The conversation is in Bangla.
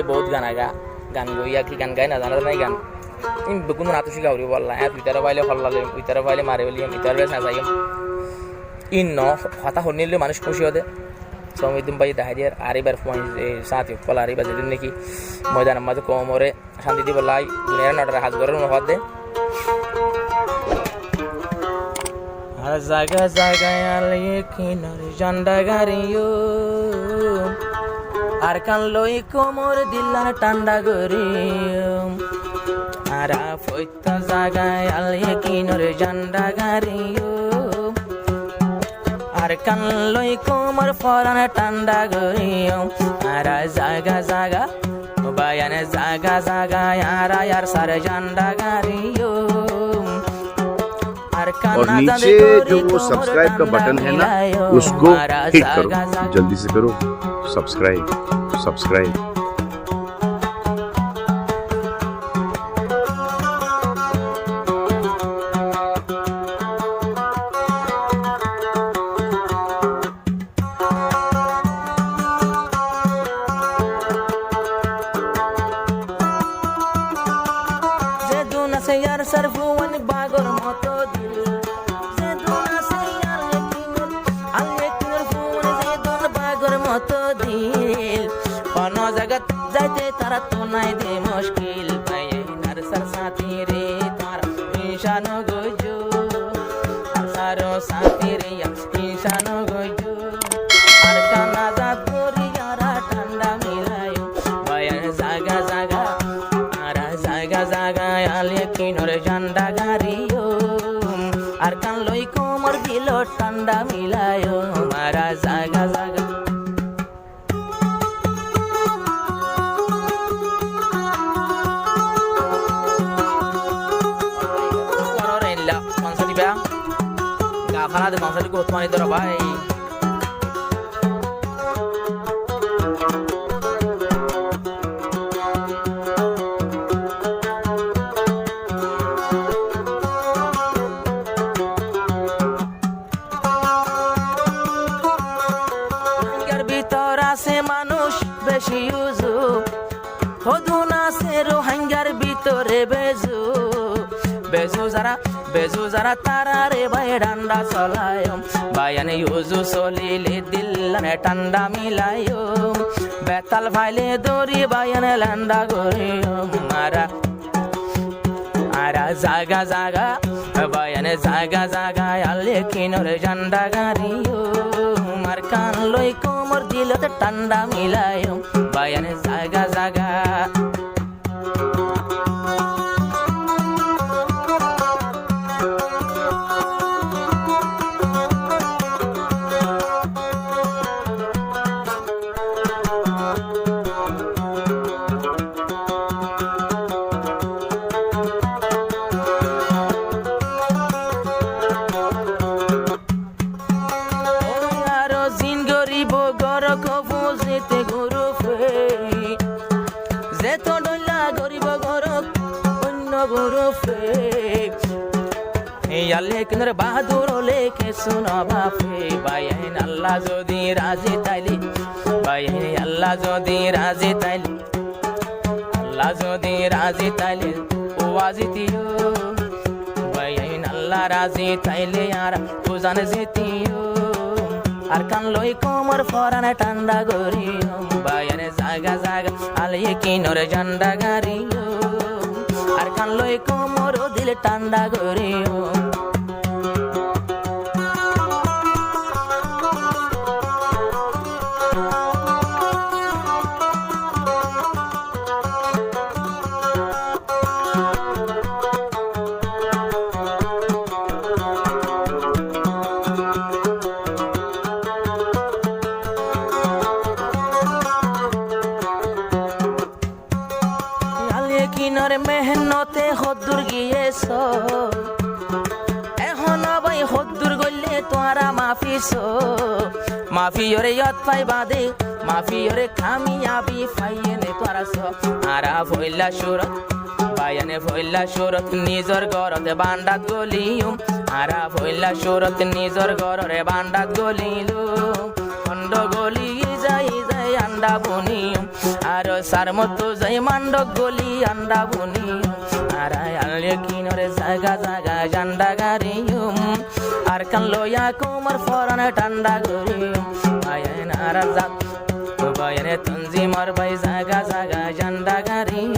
বহুত গান আগা গান গইয়া কি গান গায় না জানা নাই গান ইন বেগুন না তো শিখা হরি বললা টুইটারে পাইলে হল্লালে টুইটারে পাইলে মারে বলি টুইটারে না যাই ইন ন কথা হনিলে মানুষ খুশি হতে সমিদিন ভাই দাহারিয়ার আরিবার ফোন সাথে কল আরিবা যেদিন নাকি ময়দানের মাঝে কোমরে শান্তি দিব লাই দুনিয়ার নটার হাজ করার অনুবাদ দে আর জায়গা জায়গায় আলিয়ে কিনার জান্ডা গাড়িও আর কান লই কোমর দিলার টান্ডা গরিও আর ফইতা জায়গায় আলিয়ে কিনার জান্ডা গাড়িও আর কান লই কোমর ফরান টান্ডা গরিও আর জায়গা জায়গা বায়ানে জায়গা জায়গা আর সারে জান্ডা গাড়িও और नीचे जो वो सब्सक्राइब का बटन है ना उसको हिट करो जल्दी से करो सब्सक्राइब यार सरफुवन बागोर मतो दिल जे दोना से यार लेकिन फुवन जे दोन बागोर मतो दिल कोन जगत जाते तारा तो নাই দে মুশকিল ভাই নার সর সাথী রে তারা নিশানো গজো সারো সাথী রে নিশানো গজো আর কানা যা তোরি यारा ঠান্ডা মিলায়ো ভাই জাগা জাগা জায়গা জায়গায় আলে কিনর জান্ডা গাড়িও আর কান লই কোমর দিল ঠান্ডা মিলায়ো মারা জায়গা জায়গা কনসার্ট গা ফানা দে কনসার্ট কো তোমানি তোরা ভাই সে মানুষ বেশি উজু হদুনা সে রোহিঙ্গার ভিতরে বেজু যারা তারা রে ভাই ডান্ডা চলায় বায়ানে উজু চলিলে দিল্লানে ঠান্ডা মিলায় বেতাল ভাইলে দড়ি বায়ানে ল্যান্ডা গরিও মারা আরা জাগা জাগা বায়ানে জাগা জাগা আলে কিনর জান্ডা গাড়িও মার কান লই কোমর দিলতে ঠান্ডা মিলায়ো বায়ানে জাগা জাগা যেতে গরু যে তো ডলা গরিব গরক অন্য গরু আল্লে কিনরে বাহাদুর লেখে শুনো বাপে বাইন আল্লাহ যদি রাজি তাইলে বাইন আল্লাহ যদি রাজি তাইলে আল্লাহ যদি রাজি তাইলে ও আজিতিও বাইন আল্লাহ রাজি তাইলে আর ও জানে যেতিও আর কান লই কোমর ফরানে ঠান্ডা গরিও বায়ানে জাগা জাগা আলিয়ে কিনর জান্ডা গাড়িও আর কান লই কোমর দিলে ঠান্ডা গরিও কিনর মেহনতে হদ্দুর গিয়েছ এখন ভাই হদ্দুর গলে তোরা মাফি ওরে ইয়ত পাই বাদে মাফি ওরে খামিয়াবি ফাইনে তোরা আরা ভইলা সুরত বায়ানে ভইলা সুরত নিজর ঘরতে বান্ডাত গলিও আরা ভইলা সুরত নিজর ঘরে বান্ডাত গলিলো খন্ড গলি যাই যাই আন্ডা বুনি আর সার মতো যাই মান্ডক গলি আন্ডা বুনি আর আলে কিনরে জাগা জাগা জান্ডা গারিম আর কান লয়া কুমার ফরান ঠান্ডা গরিম আয়ন আর জাত বায়নে তঞ্জিমার বাই জাগা জাগা জান্ডা গারিম